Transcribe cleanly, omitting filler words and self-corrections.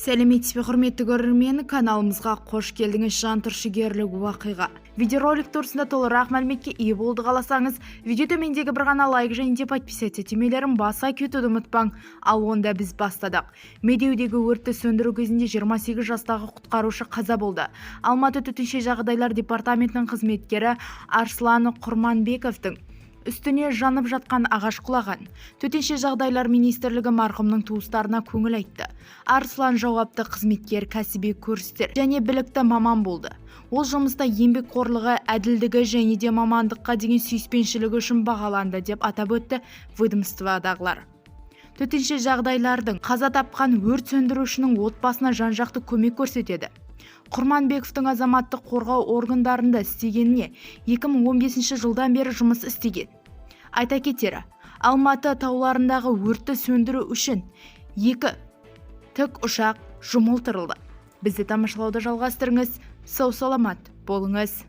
Сәлеметсіз бе, құрметті көрермен, каналымызға қош келдіңіз. Жантүршігерлік уақиға. Видеоролик турсында толығырақ мәліметке ие болды қаласаңыз, видео төмендегі бір ғана лайк және де подписаться түймелерін баса кетуді ұмытпаң. Ал онда біз бастадық. Медеудегі өртті сөндіру кезінде 28 жастағы құтқарушы қаза болды. Алматы төтенше жағдайлар департаментінің қызметкері Арслан Құрманбековтың үстіне жанып жатқан ағаш құлаған. Төтенше жағдайлар министрлігі марқұмның туыстарына көңіл айтты. Арслан жауапты қызметкер, кәсіби көрсетер және білікті маман болды. Ол жұмыста еңбекқорлығы, әділдігі және де мамандыққа деген сүйіспеншілігі үшін бағаланды деп атап өтті ведомстводағылар. Төтенше жағдайлардың қаза тапқан өрт сөндірушінің отбасына жан-жақты көмек көрсетеді. Құрманбековтың азаматтық қорғау органдарында істегеніне 2015 жылдан бері жұмыс істеген. Айта кетері, Алматы тауларындағы өртті сөндіру үшін 2 тік ұшақ жұмылдырылды. Бізді тамашалауды жалғастырыңыз. Сау саламат болыңыз.